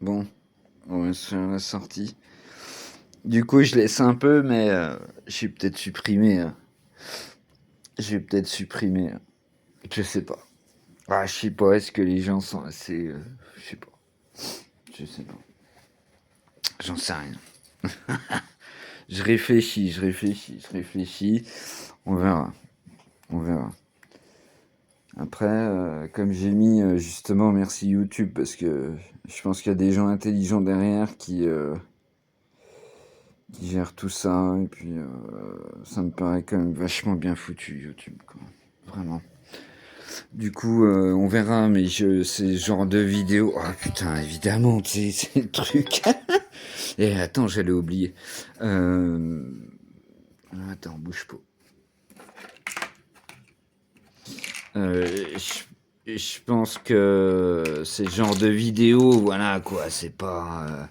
Bon, on va se faire la sortie. Du coup, je laisse un peu, mais j'ai peut-être supprimé. Je vais peut-être supprimer. Je sais pas. Ah, je sais pas. Est-ce que les gens sont assez. Je sais pas. Je sais pas. J'en sais rien. Je réfléchis. On verra. On verra. Après, comme j'ai mis justement, merci YouTube, parce que je pense qu'il y a des gens intelligents derrière qui gèrent tout ça, et puis ça me paraît quand même vachement bien foutu, YouTube, quoi. Vraiment. Du coup, on verra, mais c'est le genre de vidéo. Oh putain, évidemment, c'est le truc. Et attends, j'allais oublier. Attends, bouge pas. Je pense que c'est le genre de vidéo, voilà quoi, c'est pas.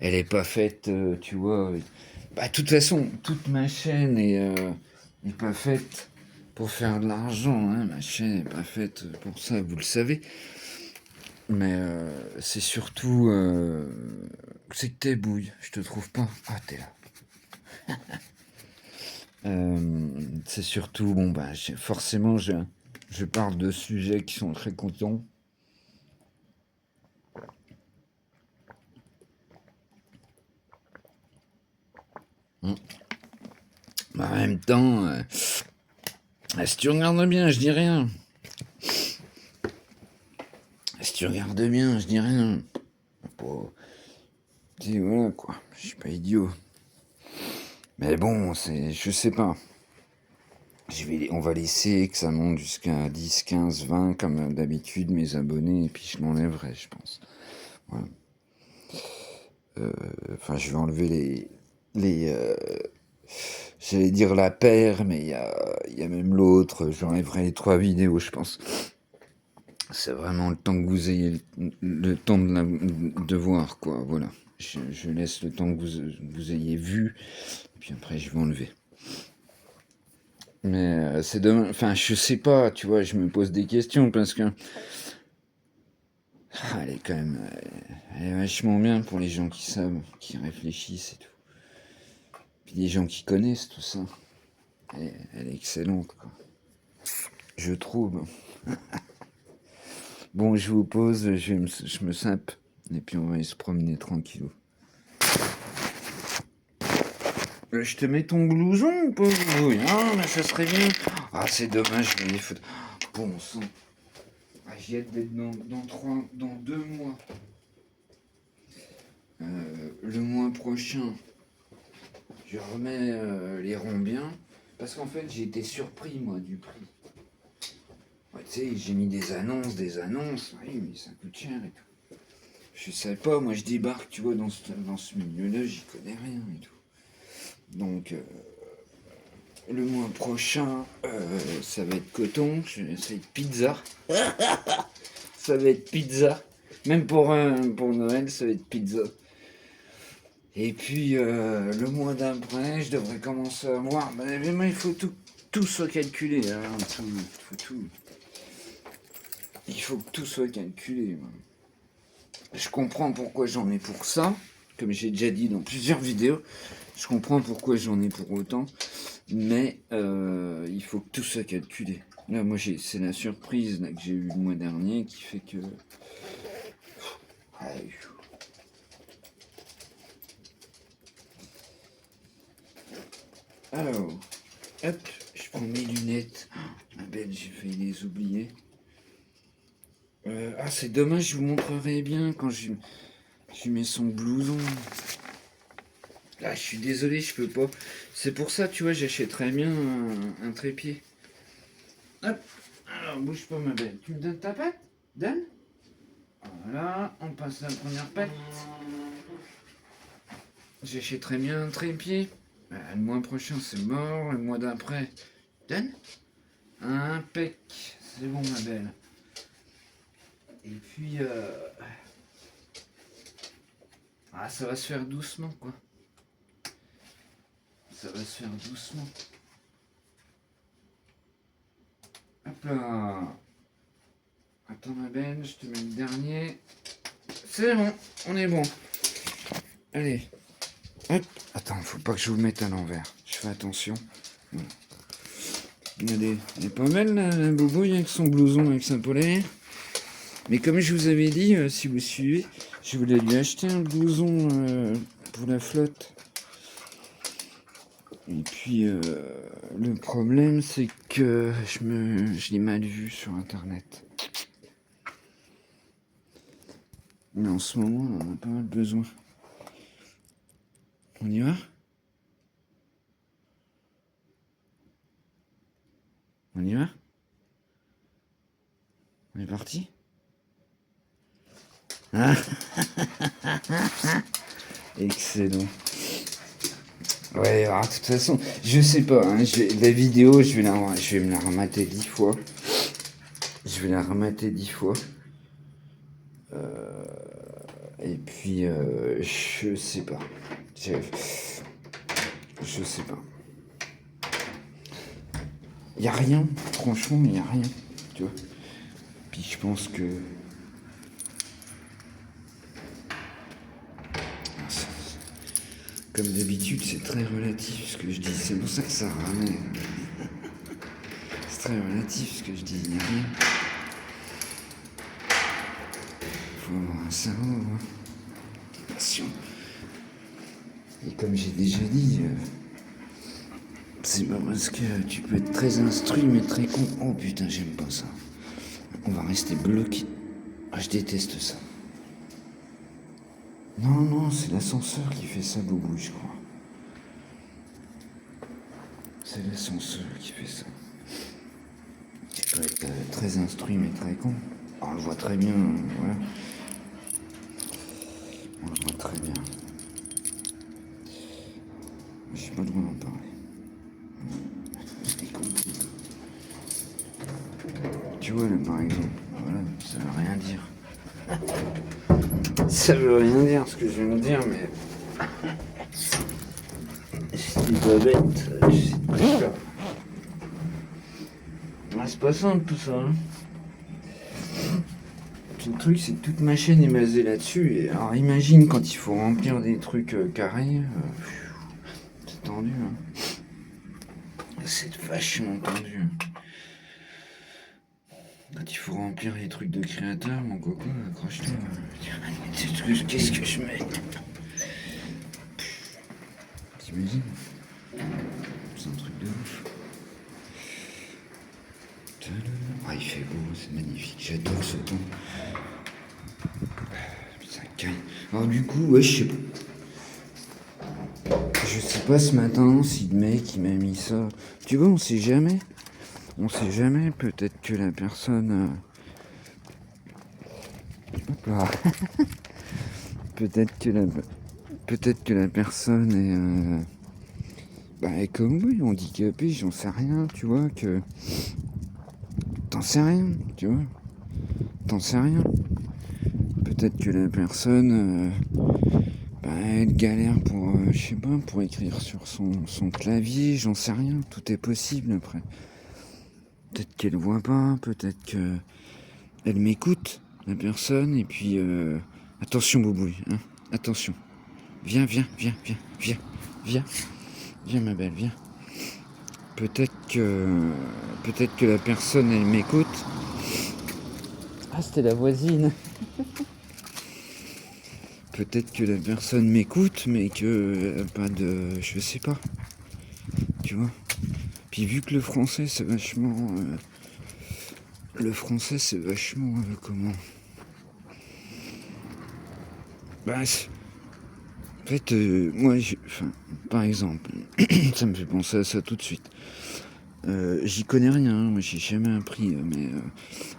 Elle est pas faite, tu vois. Bah, de toute façon, toute ma chaîne est pas faite pour faire de l'argent, hein. Ma chaîne est pas faite pour ça, vous le savez. Mais c'est surtout. C'est que t'es bouille, je te trouve pas. Ah, t'es là. C'est surtout, bon, bah, forcément, je parle de sujets qui sont très contents. Bah, en même temps, si tu regardes bien, je dis rien. Si tu regardes bien, je dis rien. Bon, dis, voilà quoi, je suis pas idiot. Mais bon, je sais pas. On va laisser que ça monte jusqu'à 10, 15, 20 comme d'habitude mes abonnés, et puis je m'enlèverai, je pense. Voilà. Enfin, je vais enlever j'allais dire la paire, mais il y a même l'autre. J'enlèverai les 3 vidéos, je pense. C'est vraiment le temps que vous ayez le temps de voir, quoi. Voilà. Je laisse le temps que vous ayez vu, et puis après, je vais enlever. Mais c'est dommage. Enfin, je sais pas, tu vois, je me pose des questions parce que. Elle est quand même. Elle est vachement bien pour les gens qui savent, qui réfléchissent et tout. Puis les gens qui connaissent tout ça. Elle est excellente, quoi. Je trouve. Bon, je vous pose, je me sape, et puis on va aller se promener tranquillou. Je te mets ton blouson ou pas? Oui, ah, mais ça serait bien. Ah, c'est dommage, je vais les foutre. Bon sang. Ah, j'ai hâte d'être dans 2 mois. Le mois prochain, je remets les ronds bien. Parce qu'en fait, j'ai été surpris, moi, du prix. Ouais, tu sais, j'ai mis des annonces. Oui, mais ça coûte cher et tout. Je savais pas, moi, je débarque, tu vois, dans ce milieu-là, j'y connais rien et tout. Donc, le mois prochain, ça va être coton, ça va être pizza. Ça va être pizza. Même pour Noël, ça va être pizza. Et puis, le mois d'après, je devrais commencer à voir. Mais il faut tout soit calculé. Hein, il faut que tout soit calculé. Moi. Je comprends pourquoi j'en ai pour ça. Comme j'ai déjà dit dans plusieurs vidéos, je comprends pourquoi j'en ai pour autant. Mais il faut que tout soit calculé. Là, moi, c'est la surprise là, que j'ai eue le mois dernier qui fait que. Alors, hop, je prends mes lunettes. Ma belle, j'ai failli les oublier. C'est dommage, je vous montrerai bien quand je mets son blouson. Là, je suis désolé, je peux pas. C'est pour ça, tu vois, j'achèterais bien un trépied. Hop, alors bouge pas, ma belle. Tu me donnes ta patte? Donne. Voilà, on passe à la première patte. J'achèterais bien un trépied. Le mois prochain, c'est mort. Le mois d'après, donne. Impec. C'est bon, ma belle. Et puis, ça va se faire doucement, quoi. Ça va se faire doucement. Hop là. Attends, ma belle, je te mets le dernier. C'est bon. On est bon. Allez. Hop. Attends, faut pas que je vous mette à l'envers. Je fais attention. Voilà. Regardez, elle est pas mal la boubouille avec son blouson, avec sa polaire. Mais comme je vous avais dit, si vous suivez, je voulais lui acheter un blouson pour la flotte. Et puis, le problème, c'est que je l'ai mal vu sur Internet. Mais en ce moment, on en a pas mal besoin. On y va? On y va? On est parti? Ah. Excellent. Ouais, alors, de toute façon, je sais pas, hein, la vidéo, je vais me la remater 10 fois. Je vais la remater 10 fois. Et puis, je sais pas. Je sais pas. Il n'y a rien, franchement, il n'y a rien. Tu vois. Puis je pense que... Comme d'habitude, c'est très relatif ce que je dis. C'est pour ça que ça ramène. C'est très relatif ce que je dis. Il n'y a rien. Faut avoir un cerveau. Hein. Attention. Et comme j'ai déjà dit, c'est pas parce que tu peux être très instruit mais très con. Oh putain, j'aime pas ça. On va rester bloqué. Ah, je déteste ça. Non, non, c'est l'ascenseur qui fait ça, Boubou, je crois. C'est l'ascenseur qui fait ça. Tu peux être très instruit mais très con. On le voit très bien, voilà. On le voit très bien. J'ai pas le droit d'en parler. Je l'ai compris. Tu vois, là, par exemple, voilà, ça veut rien dire. Ça veut rien dire ce que je viens de dire, mais... C'est pas bête, c'est pas ça. C'est pas simple tout ça. Hein. Le truc, c'est que toute ma chaîne est basée là-dessus. Et alors imagine quand il faut remplir des trucs carrés. C'est tendu. Hein. C'est vachement tendu. Quand il faut remplir les trucs de créateur, mon coco, accroche-toi. Qu'est-ce que je mets? T'imagines? C'est un truc de ouf. Ah, il fait beau, c'est magnifique. J'adore ce temps. Putain, calme. Alors du coup, ouais, je sais pas ce matin si le mec il m'a mis ça. Tu vois, on sait jamais. On sait jamais. Peut-être que la personne. Hop là. Peut-être que la personne est comme oui, handicapée, j'en sais rien, tu vois, que. T'en sais rien, tu vois. T'en sais rien. Peut-être que la personne, elle galère pour, je sais pas, pour écrire sur son clavier, j'en sais rien. Tout est possible après. Peut-être qu'elle voit pas, peut-être que elle m'écoute, la personne, et puis, attention Boubouille, hein, attention. Viens, ma belle, viens. Peut-être que la personne, elle m'écoute. Ah, c'était la voisine. Peut-être que la personne m'écoute, mais que pas de... Je sais pas. Tu vois. Puis vu que le français, c'est vachement... comment... Bah, en fait, moi, par exemple, ça me fait penser à ça tout de suite. J'y connais rien, hein, moi j'ai jamais appris, mais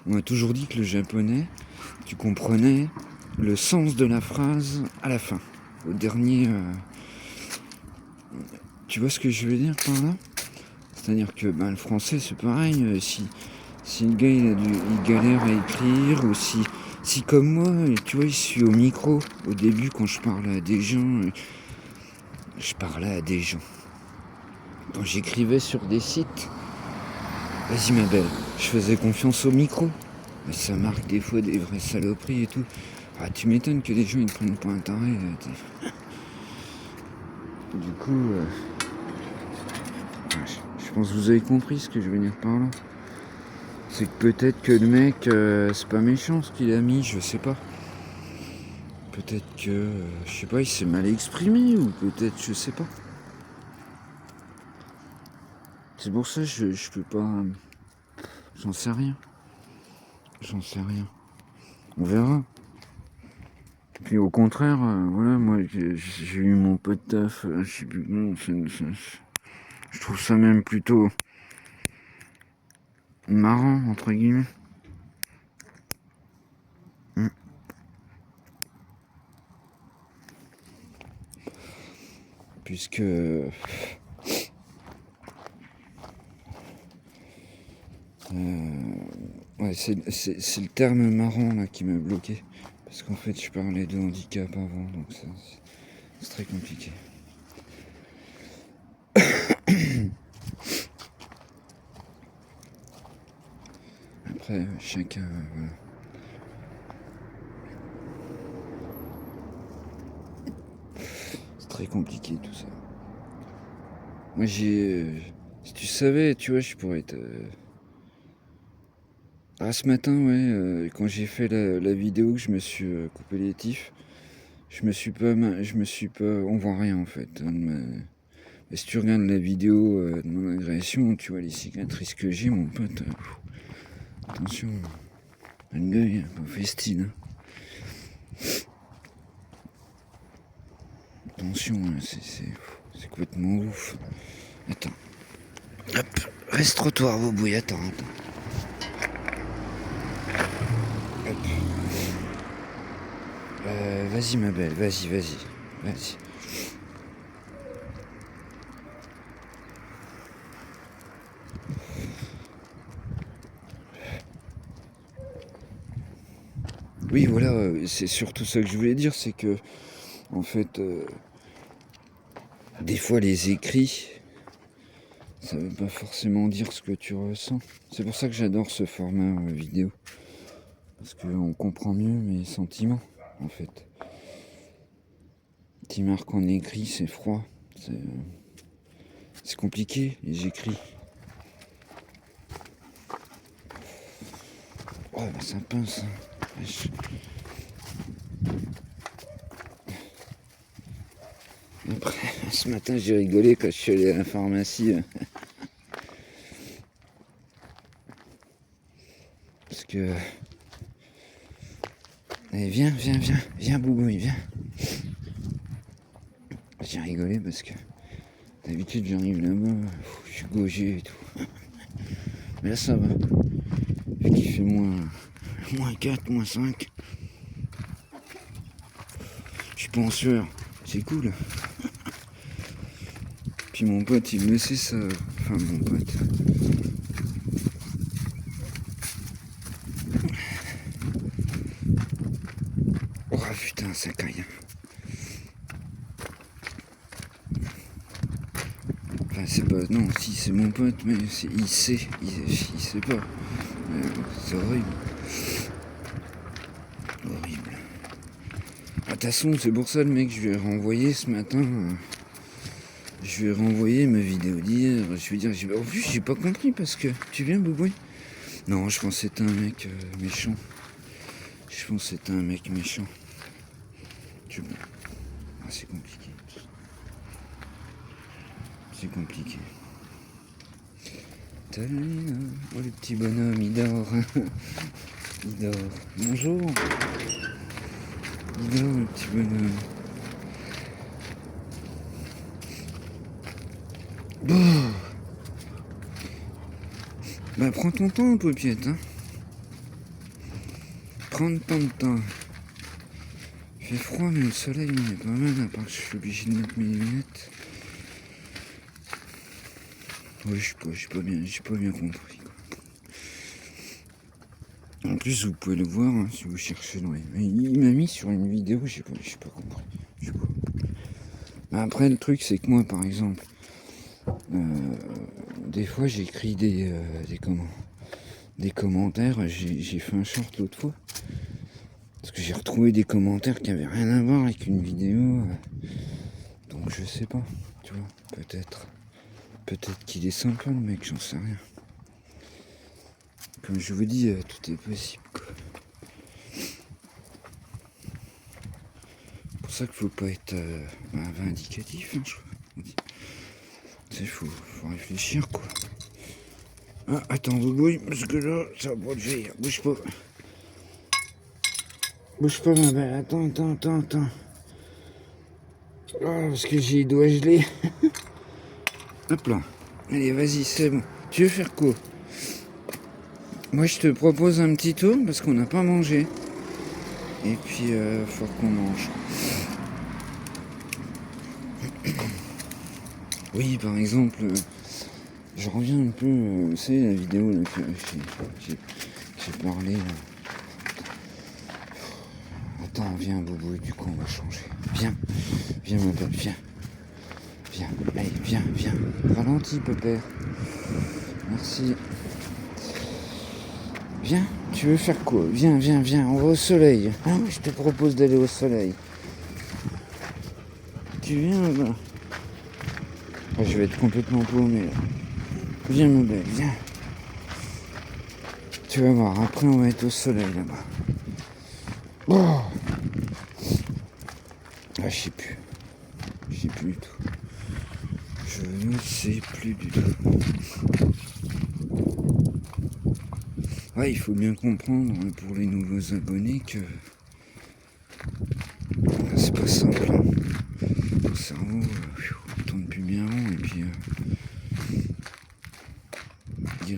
on m'a toujours dit que le japonais, tu comprenais le sens de la phrase à la fin, au dernier. Tu vois ce que je veux dire par là? C'est-à-dire que le français c'est pareil, si le gars il galère à écrire, ou si comme moi, tu vois, je suis au micro, au début quand je parlais à des gens, quand j'écrivais sur des sites, vas-y ma belle, je faisais confiance au micro. Mais ça marque des fois des vraies saloperies et tout. Ah, tu m'étonnes que les gens ils ne prennent pas un taré. Du coup, je pense que vous avez compris ce que je veux dire par là. C'est que peut-être que le mec, c'est pas méchant ce qu'il a mis, je sais pas. Peut-être que, je sais pas, il s'est mal exprimé, ou peut-être, je sais pas. C'est pour ça que je peux pas... J'en sais rien. J'en sais rien. On verra. Puis au contraire, voilà, moi j'ai eu mon pote taf, je sais plus comment, je trouve ça même plutôt marrant, entre guillemets. Puisque... ouais, c'est le terme marrant là qui m'a bloqué. Parce qu'en fait, je parlais de handicap avant, donc c'est très compliqué. Après, chacun, voilà. C'est très compliqué tout ça. Moi, si tu savais, tu vois, je pourrais te... Ah, ce matin, ouais, quand j'ai fait la vidéo que je me suis coupé les tifs, je me suis pas... On voit rien, en fait. Et si tu regardes la vidéo de mon agression, tu vois les cicatrices que j'ai, mon pote. Attention, un gueule, pas festine. Attention, c'est complètement ouf. Attends. Hop, reste trottoir, vos bouilles, attends. Hop. Vas-y, ma belle, vas-y. Oui, voilà, c'est surtout ça que je voulais dire, c'est que, en fait, des fois les écrits, ça veut pas forcément dire ce que tu ressens. C'est pour ça que j'adore ce format vidéo. Parce qu'on comprend mieux mes sentiments, en fait. Petit marque en écrit, c'est froid. C'est compliqué, les écrits. Oh, bah ça pince. Après, ce matin, j'ai rigolé quand je suis allé à la pharmacie. Parce que... Allez, viens, Boubouille, viens. J'ai rigolé parce que d'habitude, j'arrive là-bas, je suis gaugé et tout. Mais là, ça va. Vu qu'il fait moins 4, moins 5. Je suis pas en sueur. C'est cool. Puis mon pote, il me laissait ça. Enfin, mon pote. Oh putain, ça caille. Enfin, c'est pas... Non, si, c'est mon pote, mais il sait. Il sait pas. C'est horrible. Horrible. De toute façon, c'est pour ça le mec, je lui ai renvoyé ce matin. Je lui ai renvoyé ma vidéo d'hier. Je lui ai dit, en plus, j'ai pas compris parce que... Tu viens, Boubouille? Non, je pense que c'était un mec méchant. Je pense que c'était un mec méchant. Ah, c'est compliqué. C'est compliqué. Oh, le petit bonhomme, il dort. Il dort. Bonjour. Il dort, le petit bonhomme. Bon. Bah, prends ton temps, paupiette, hein. Prends ton temps. Il fait froid, mais le soleil, il est pas mal, à part que je suis obligé de mettre mes lunettes. Oui, j'ai pas bien compris, quoi. En plus, vous pouvez le voir hein, si vous cherchez dans les... Il m'a mis sur une vidéo, j'ai pas compris. Mais après, le truc, c'est que moi, par exemple, des fois, j'écris des commentaires. J'ai fait un short l'autre fois. Parce que j'ai retrouvé des commentaires qui avaient rien à voir avec une vidéo. Donc je sais pas, tu vois, peut-être. Peut-être qu'il est sympa le mec, j'en sais rien. Comme je vous dis, tout est possible, quoi. C'est pour ça qu'il faut pas être vindicatif, hein, je crois. Il faut réfléchir, quoi. Ah, attends, Boubouille, parce que là, ça va pas le faire. Bouge pas. Bouge pas, ma belle. Attends. Ah, parce que j'ai les doigts gelés. Hop là. Allez, vas-y, c'est bon. Tu veux faire quoi? Moi, je te propose un petit tour, parce qu'on n'a pas mangé. Et puis, faut qu'on mange. Oui, par exemple, je reviens un peu, vous savez, la vidéo là, que j'ai parlé. Là. Attends, viens, Boubou, du coup, on va changer. Viens, ma belle, viens. Allez, viens. Ralentis, pépère. Merci. Viens, tu veux faire quoi? Viens, on va au soleil. Ah, je te propose d'aller au soleil. Tu viens, là? Ah, je vais être complètement paumé, là. Viens, ma belle, viens. Tu vas voir, après on va être au soleil, là-bas. Oh, ah, je sais plus du tout. Je ne sais plus du tout. Ouais, il faut bien comprendre pour les nouveaux abonnés que c'est pas simple. Hein. Le cerveau tourne plus bien rond et puis il y a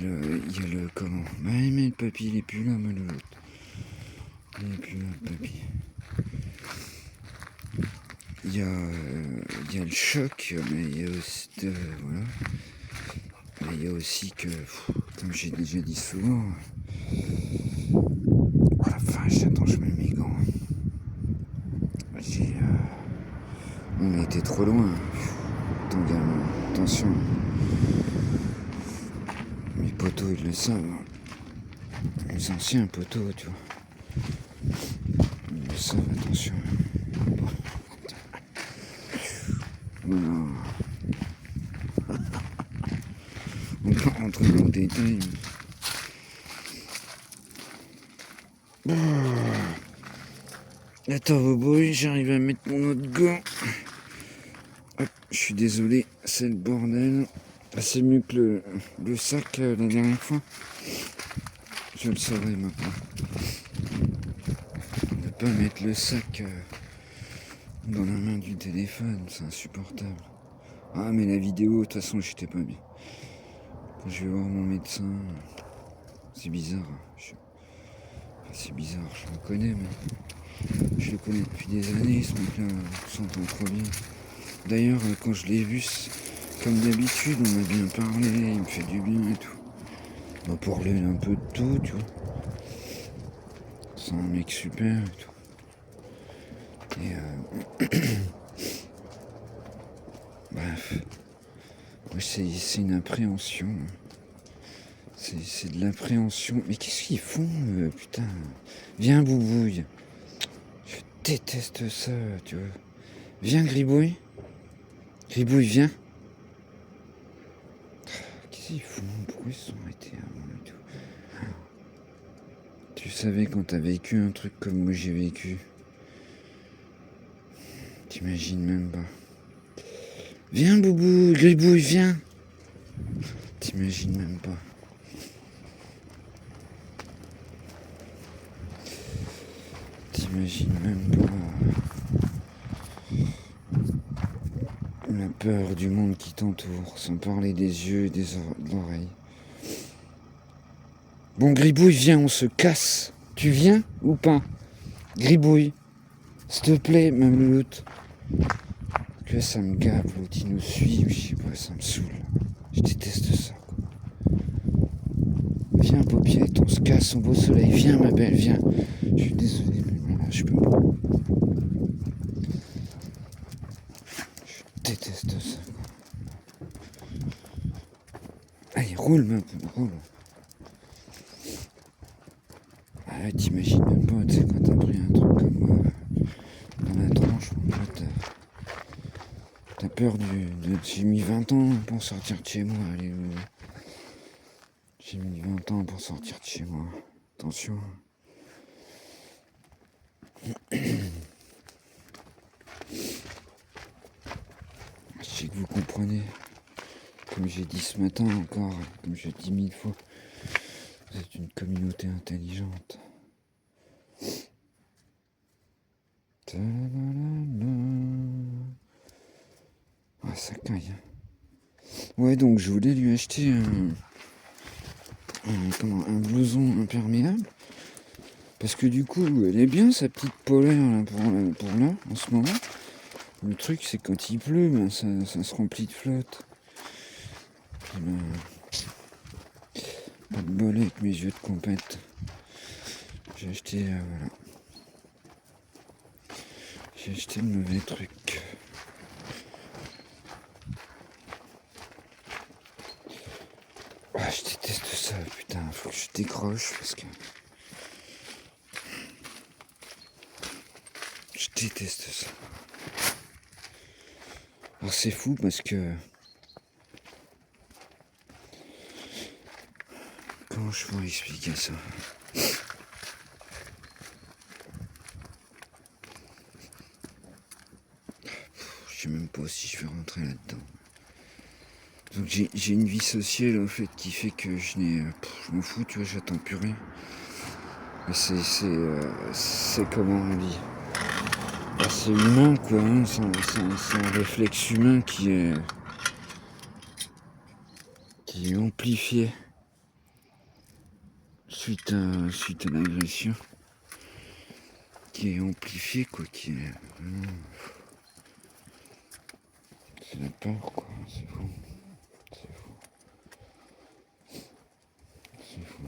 le comment. Ouais, mais le papy il est plus là, mais l'autre. Il est plus là, le papy. Il y a le choc, mais il y a aussi voilà. Mais il y a aussi que, comme j'ai déjà dit souvent, oh la vache, attends, je mets mes gants. On a été trop loin. Attends, gamin, attention. Mes potos, ils le savent. Les anciens potos, tu vois. Ils le savent, attention. Voilà. On va rentrer dans le détail. Attends, Bobo, j'arrive à mettre mon autre gant. Hop, je suis désolé, c'est le bordel. C'est mieux que le sac la dernière fois. Je le saurais maintenant. On ne peut pas mettre le sac dans la main du téléphone, c'est insupportable. Ah, mais la vidéo, de toute façon, j'étais pas bien. Quand je vais voir mon médecin, c'est bizarre. C'est bizarre, je le connais, mais je le connais depuis des années, ce mec-là, on s'entend trop bien. D'ailleurs, quand je l'ai vu, comme d'habitude, on m'a bien parlé, il me fait du bien et tout. On va parler un peu de tout, tu vois. C'est un mec super et tout. Et bref, c'est une appréhension. C'est de l'appréhension. Mais qu'est-ce qu'ils font, putain? Viens, Boubouille. Je déteste ça, tu vois. Viens, Gribouille. Gribouille, viens. Qu'est-ce qu'ils font? Pourquoi ils se sont arrêtés avant et tout? Tu savais quand t'as vécu un truc comme moi j'ai vécu. T'imagines même pas. Viens, Boubou, Gribouille, viens. T'imagines même pas. T'imagines même pas. La peur du monde qui t'entoure, sans parler des yeux et de l'oreille. Bon, Gribouille, viens, on se casse. Tu viens ou pas? Gribouille, s'il te plaît, même l'autre. Que ça me gave, l'autre, il nous suit, je sais pas, ça me saoule. Je déteste ça, quoi. Viens, paupiette, on se casse, on va au soleil. Viens, ma belle, viens. Je suis désolé, mais voilà, je peux pas. Je déteste ça, quoi. Allez, roule, ma belle, roule. Ah, t'imagines même pas, tu sais, quand t'as pris un truc. franchement, t'as peur j'ai mis 20 ans pour sortir de chez moi, allez. J'ai mis 20 ans pour sortir de chez moi. Attention. Je sais que vous comprenez. Comme j'ai dit ce matin encore, comme je dis 1000 fois, vous êtes une communauté intelligente. Ah, ça caille. Ouais, donc je voulais lui acheter un blouson imperméable. Parce que du coup, elle est bien sa petite polaire là, pour là, en ce moment. Le truc, c'est quand il pleut, ben, ça se remplit de flotte. Ben, pas de bol avec mes yeux de compète. J'ai acheté, voilà. J'ai acheté le mauvais truc. Ah, je déteste ça, putain, faut que je décroche parce que... Je déteste ça. Alors c'est fou parce que... Comment je pourrais expliquer ça? Je sais même pas si je vais rentrer là-dedans. Donc j'ai une vie sociale en fait qui fait que je m'en fous, tu vois, j'attends plus rien. Mais c'est comment on dit. C'est humain quoi, hein, c'est un réflexe humain qui est amplifié suite à l'agression. Qui est amplifié quoi, qui est vraiment... C'est la peur quoi, c'est fou. C'est fou.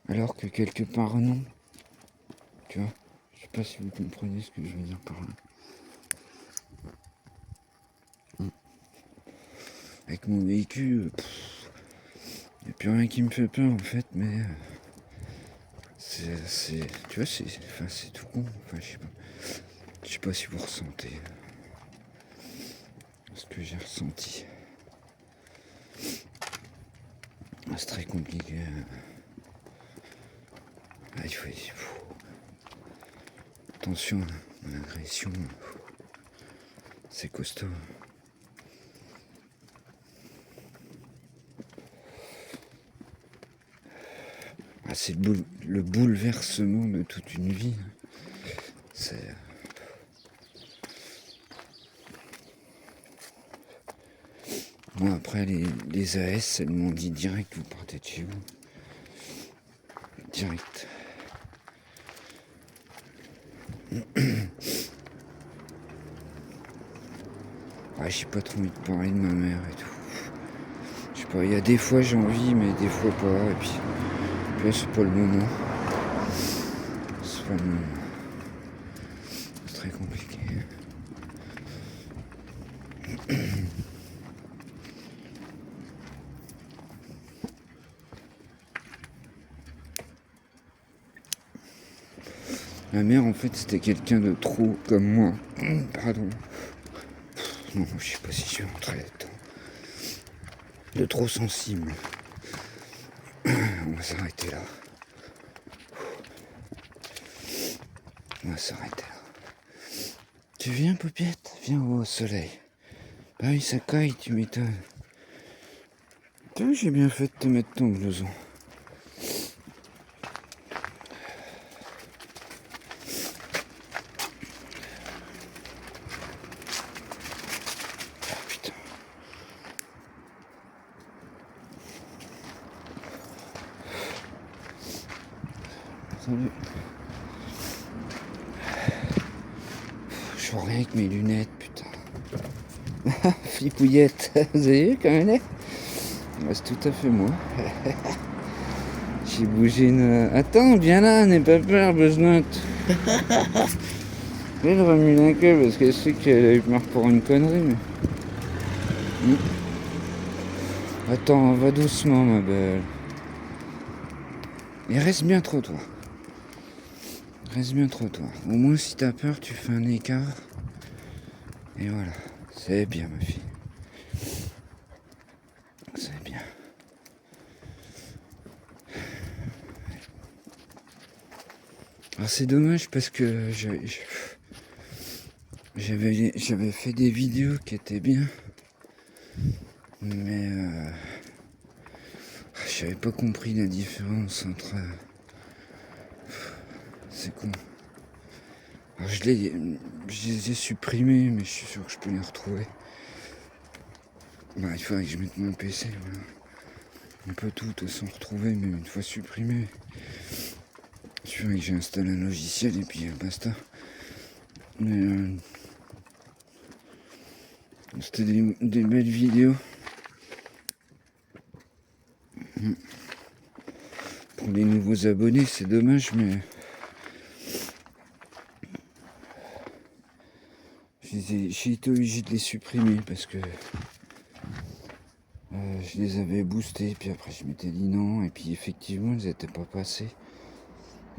Alors que quelque part non. Tu vois, je sais pas si vous comprenez ce que je veux dire par là. Avec mon véhicule, il n'y a plus rien qui me fait peur en fait, mais tu vois, c'est tout con. Enfin, je sais pas si vous ressentez ce que j'ai ressenti. C'est très compliqué. Ah, il faut attention, l'agression, c'est costaud. Ah, c'est le bouleversement de toute une vie. C'est... Moi, après, les AS, elles m'ont dit direct, vous partez de chez vous. Direct. Ah, j'ai pas trop envie de parler de ma mère et tout. Je sais pas, il y a des fois j'ai envie, mais des fois pas. Et puis là, c'est pas le moment. C'est pas le moment. C'est très compliqué. Ma mère, en fait, c'était quelqu'un de trop comme moi. Pardon. Non, je sais pas si je suis rentré là-dedans. De trop sensible. On va s'arrêter là. On va s'arrêter là. Tu viens, Paupiette? Viens au soleil. Bah oui, ça caille, tu m'étonnes. T'as vu, j'ai bien fait de te mettre ton blouson. Ah, putain. Salut. Je vois rien avec mes lunettes, putain. Flipouillette, vous avez vu comme elle est? C'est tout à fait moi. J'ai bougé une... Attends, viens là, n'aie pas peur, Beuzenote. Elle remue la queue parce qu'elle sait qu'elle a eu marre pour une connerie, mais... Attends, va doucement, ma belle. Et reste bien trop, toi. Reste bien trottoir. Au moins, si t'as peur, tu fais un écart. Et voilà. C'est bien, ma fille. C'est bien. Alors, c'est dommage parce que j'avais fait des vidéos qui étaient bien. Mais j'avais pas compris la différence entre... C'est con. Alors je les ai supprimés, mais je suis sûr que je peux les retrouver. Bah, il faudrait que je mette mon PC, voilà. On peut tout sans retrouver, même une fois supprimé. Il faudrait que j'installe un logiciel et puis basta. Mais c'était des belles vidéos. Pour les nouveaux abonnés, c'est dommage, mais j'ai été obligé de les supprimer parce que je les avais boostés, puis après je m'étais dit non, et puis effectivement ils n'étaient pas passés.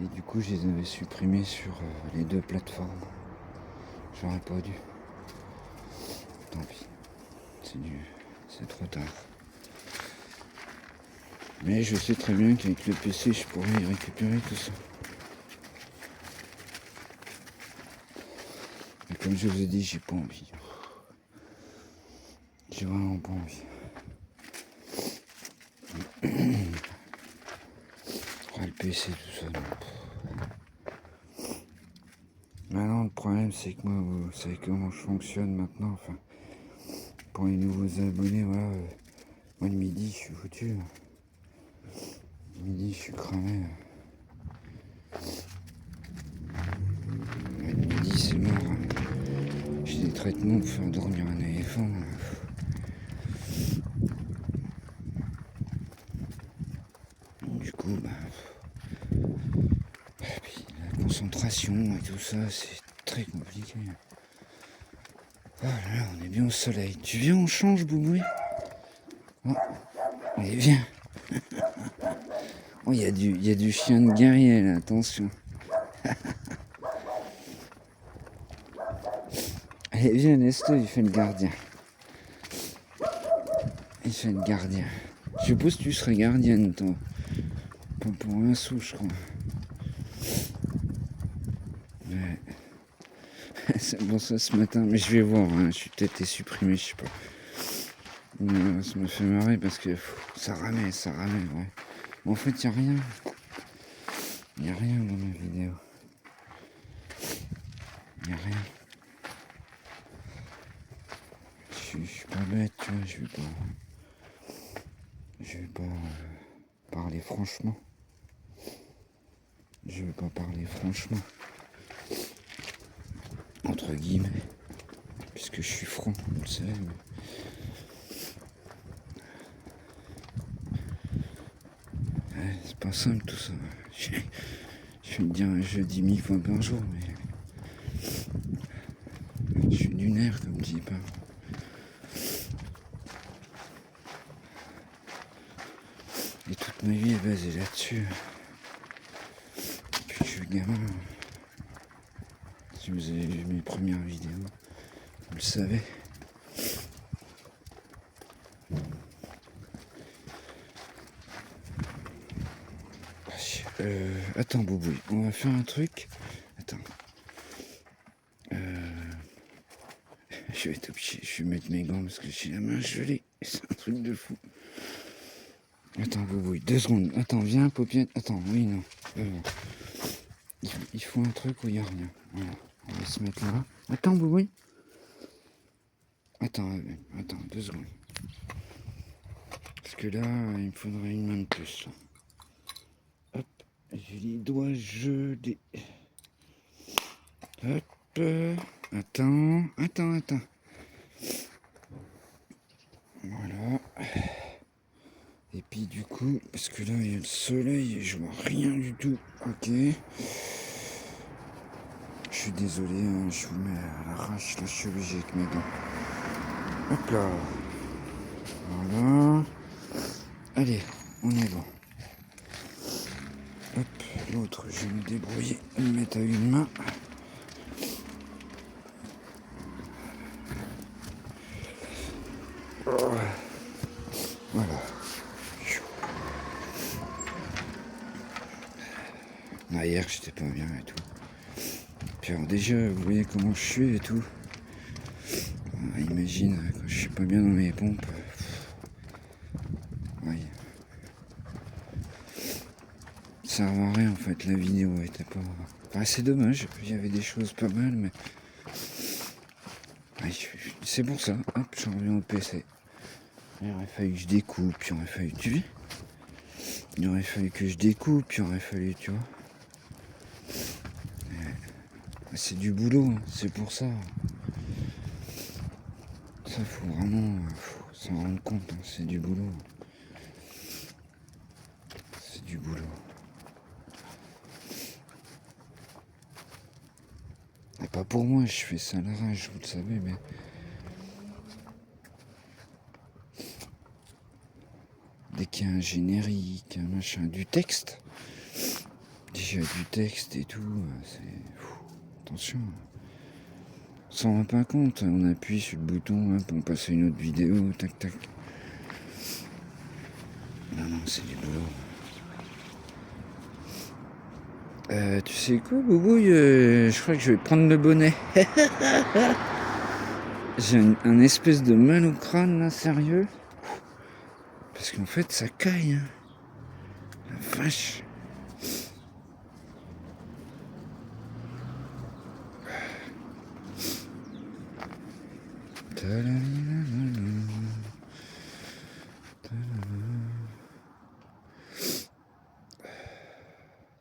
Et du coup je les avais supprimés sur les deux plateformes. J'aurais pas dû. Tant pis. C'est trop tard. Mais je sais très bien qu'avec le PC je pourrais y récupérer tout ça. Et comme je vous ai dit, j'ai pas envie. J'ai vraiment pas envie. Le PC, tout ça. Maintenant, le problème, c'est que moi, vous savez comment je fonctionne maintenant. Enfin, pour les nouveaux abonnés, voilà. Moi, le midi, je suis foutu. Le midi, je suis cramé. Le midi, c'est mort. J'ai des traitements pour faire dormir un éléphant. Du coup, puis la concentration et tout ça, c'est très compliqué. Voilà, on est bien au soleil. Tu viens, on change, Bouboui? Oh, allez, viens. Oh, il y a du chien de guerrier, là, attention. Allez, viens, laisse-le, il fait le gardien. Il fait le gardien. Je suppose que tu serais gardienne, toi. Pas pour un sou, je crois. Ouais. C'est pour ça ce matin, mais je vais voir, hein. Je suis peut-être supprimé, je sais pas. Mais, ça me fait marrer parce que ça ramait, ouais. Mais en fait, il n'y a rien. Il n'y a rien dans ma vidéo. Il n'y a rien. Je suis pas bête, tu vois, je vais pas parler franchement. Je vais pas parler franchement. Entre guillemets. Puisque je suis franc, vous le savez. Ouais, c'est pas simple tout ça. Je vais me dire, je dis 1000 fois par jour, mais je suis lunaire, comme dit pas. Et toute ma vie est basée là-dessus. Depuis que je suis gamin. Si vous avez vu mes premières vidéos, vous le savez. Attends, Boubouille, on va faire un truc. Attends. Je vais être obligé, je vais mettre mes gants parce que j'ai la main gelée. C'est un truc de fou. Attends, Boubouille, 2 secondes. Attends, viens, paupiette. Attends, oui, non. Il faut un truc où il n'y a rien. Voilà, on va se mettre là. Attends, Boubouille. Attends, 2 secondes. Parce que là, il me faudrait une main de plus. Là. Hop, j'ai les doigts gelés. Hop, attends. Voilà. Et puis du coup, parce que là, il y a le soleil et je vois rien du tout. Ok. Je suis désolé, hein, je vous mets à l'arrache, là, je suis obligé avec mes dents. Hop là. Voilà. Allez, on est bon. Hop, l'autre, je vais me débrouiller, le mettre à une main. Voilà. Ah, hier, j'étais pas bien et tout. Puis alors, déjà, vous voyez comment je suis et tout. Ah, imagine, quand je suis pas bien dans mes pompes. Ouais. Ça sert à rien en fait, la vidéo était pas... Enfin, c'est dommage, il y avait des choses pas mal, mais... Ouais, c'est pour ça, hop, j'en reviens au PC. Il aurait fallu que je découpe, il aurait fallu... Tu vois, il aurait fallu que je découpe, il aurait fallu, tu vois. C'est du boulot, hein, c'est pour ça. Ça, faut vraiment s'en rendre compte, hein, c'est du boulot. C'est du boulot. Et pas pour moi, je fais ça à l'arrache, vous le savez, mais... Dès qu'il y a un générique, un machin, du texte... Déjà du texte et tout, c'est... Attention. On s'en rend pas compte, on appuie sur le bouton pour passer une autre vidéo, tac tac. Non, c'est du boulot. Tu sais quoi, Boubouille, je crois que je vais prendre le bonnet. J'ai un espèce de mal au crâne là, sérieux. Parce qu'en fait, ça caille. Hein. La vache.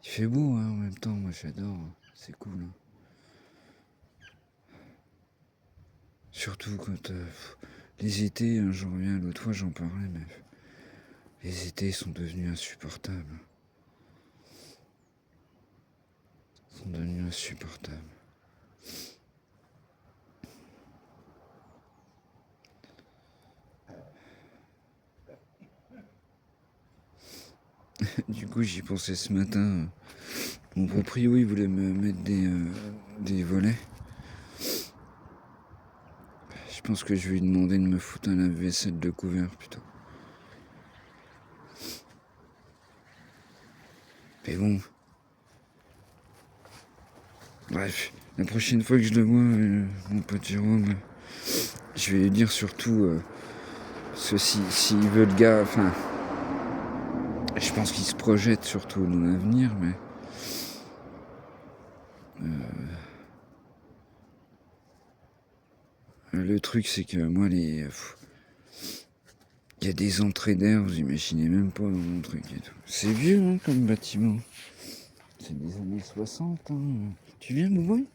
Il fait beau hein, en même temps, moi j'adore. C'est cool. Hein. Surtout quand les étés, hein, j'en reviens, l'autre fois j'en parlais, mais les étés sont devenus insupportables. Sont devenus insupportables. Du coup, j'y pensais ce matin. Mon proprio, il voulait me mettre des volets. Je pense que je vais lui demander de me foutre un lave-vaisselle de couvert plutôt. Mais bon. Bref, la prochaine fois que je le vois, mon pote Jérôme, je vais lui dire surtout ceci, s'il veut le gars, enfin, je pense qu'il se projette surtout dans l'avenir, mais le truc c'est que moi il y a des entrées d'air, vous imaginez même pas dans mon truc et tout. C'est vieux hein, comme bâtiment. C'est des années 60. Hein. Tu viens, Bouboy?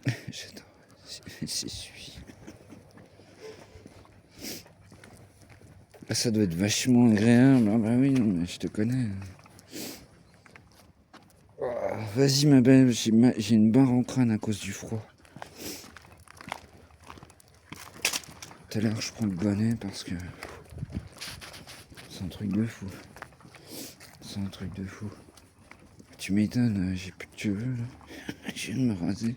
J'adore. C'est celui. Ah, ça doit être vachement agréable. Ah bah oui, non, mais je te connais. Oh, vas-y, ma belle, j'ai une barre en crâne à cause du froid. Tout à l'heure, je prends le bonnet parce que c'est un truc de fou. C'est un truc de fou. Tu m'étonnes, j'ai plus de cheveux là. Je viens de me raser.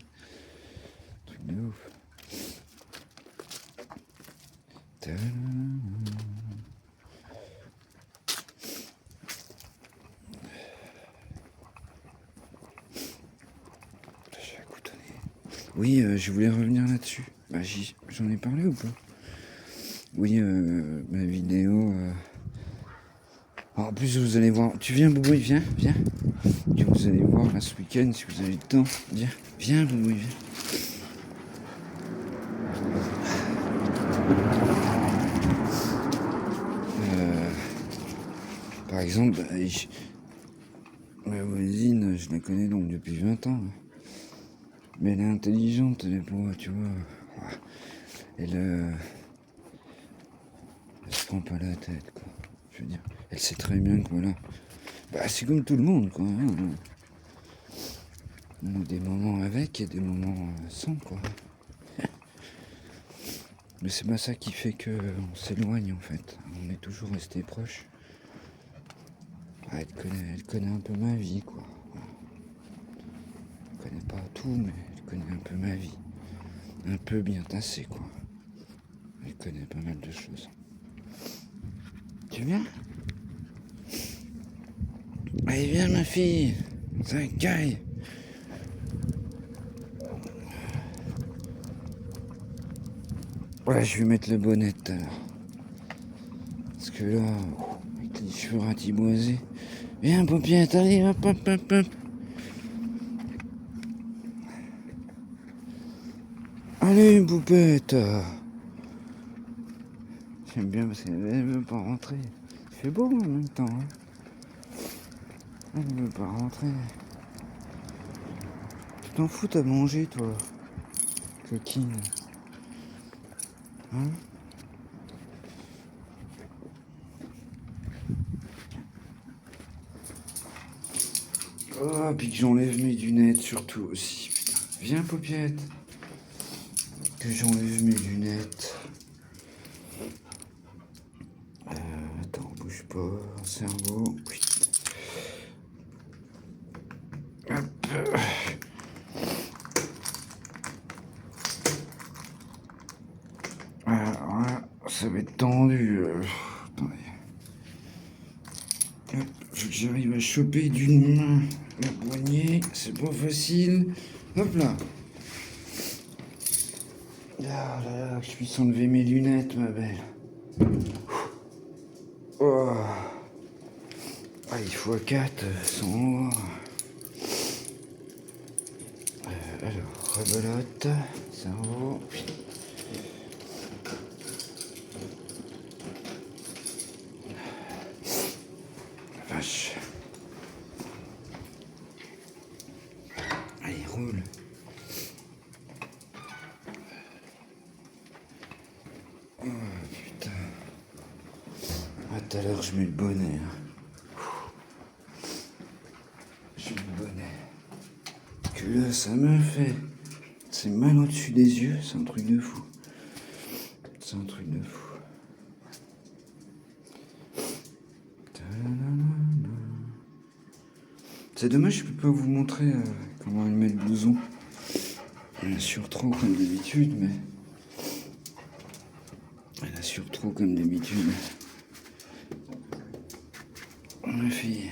Truc de ouf. Oui, je voulais revenir là-dessus. Bah, j'en ai parlé ou pas? Oui, ma vidéo. En plus, vous allez voir. Tu viens, Boubouille, viens. Vous allez voir là ce week-end si vous avez le temps. Viens, Boubouille, viens. Par exemple, ma voisine, je la connais donc depuis 20 ans. Mais elle est intelligente, elle est pas, tu vois. Elle se prend pas la tête, quoi. Je veux dire, elle sait très bien que voilà. Bah, c'est comme tout le monde, quoi. Hein. On a des moments avec et des moments sans, quoi. Mais c'est pas ça qui fait qu'on s'éloigne, en fait. On est toujours resté proches. Elle connaît un peu ma vie, quoi. Voilà. Elle connaît pas tout, mais elle connaît un peu ma vie. Un peu bien tassé, quoi. Elle connaît pas mal de choses. Tu viens? Allez, viens, ma fille. Ça caille. Ouais, je vais mettre le bonnet tout à l'heure. Parce que là, avec les cheveux ratiboisés. Viens, paupiette, allez, hop, hop, hop, hop. Allez, poupette. J'aime bien parce qu'elle veut pas rentrer. Il fait beau en même temps. Hein. Elle veut pas rentrer. Tu t'en fous, t'as mangé, toi, coquine. Hein? Oh, puis que j'enlève mes lunettes surtout aussi. Putain. Viens, paupiette. Que j'enlève mes lunettes. Attends, bouge pas. Cerveau. Oui. Hop. Alors là, ça va être tendu. Attendez. Hop, faut que j'arrive à choper d'une main la poignée. C'est pas facile. Hop là. Ah là là, je puisse enlever mes lunettes, ma belle. Oh. Ah, il faut 4 sans. Alors, rebelote, cerveau. Vache. Allez, roule. Oh putain. Ah, tout à l'heure, je mets le bonnet. Hein. Je mets le bonnet. Que là, ça me fait. C'est mal au-dessus des yeux, c'est un truc de fou. C'est un truc de fou. C'est dommage, je peux pas vous montrer comment elle met le blouson. Elle assure trop comme d'habitude, mais. Elle assure trop comme d'habitude. Ma fille.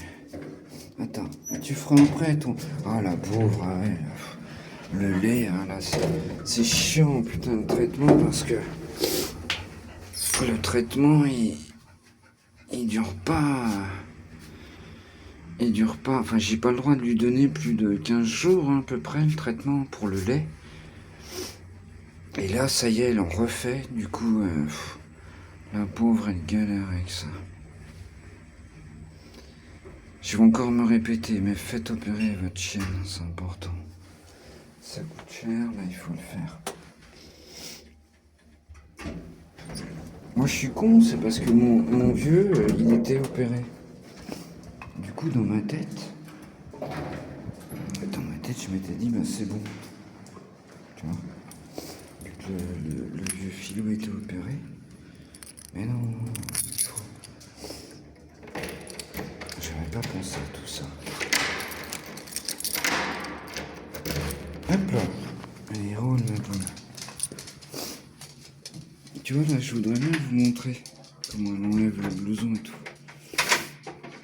Attends, tu feras après ton. Ah la pauvre, ouais. Le lait, hein, là, c'est chiant, putain, le traitement, parce que. Le traitement, il dure pas. Il dure pas. Enfin, j'ai pas le droit de lui donner plus de 15 jours, hein, à peu près, le traitement pour le lait. Et là, ça y est, elle en refait. Du coup, la pauvre, elle galère avec ça. Je vais encore me répéter, mais faites opérer votre chienne, c'est important. Ça coûte cher, là, il faut le faire. Moi, je suis con, c'est parce que mon vieux, il était opéré. Du coup, dans ma tête, je m'étais dit, bah c'est bon. Tu vois, le vieux filou était opéré. Mais non, j'avais pas pensé à tout ça. Hop là. Allez, roule maintenant. Tu vois, là, je voudrais bien vous montrer comment elle enlève le blouson et tout.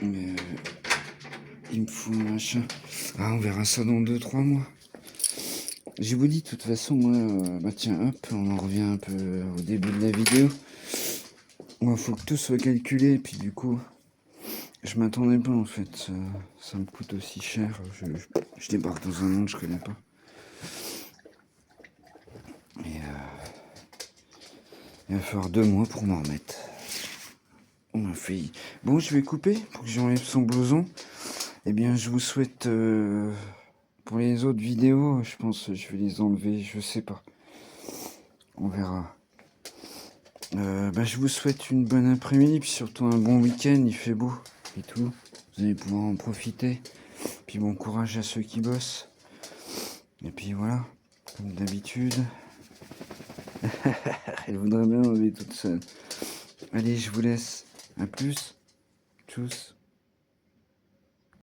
Mais il me faut un machin. Ah, on verra ça dans 2-3 mois. Je vous dis, de toute façon, moi, bah tiens, hop, on en revient un peu au début de la vidéo. Moi, faut que tout soit calculé, puis du coup, je m'attendais pas en fait. Ça me coûte aussi cher. Je débarque dans un monde que je connais pas. Et il va falloir 2 mois pour m'en remettre. Oh ma fille. Bon, je vais couper pour que j'enlève son blouson. Eh bien, je vous souhaite. Pour les autres vidéos, je pense que je vais les enlever, je sais pas. On verra. Je vous souhaite une bonne après-midi, puis surtout un bon week-end, il fait beau et tout. Vous allez pouvoir en profiter. Puis bon courage à ceux qui bossent. Et puis voilà, comme d'habitude. Elle voudrait bien enlever toute seule. Allez, je vous laisse. À plus. Tchuss.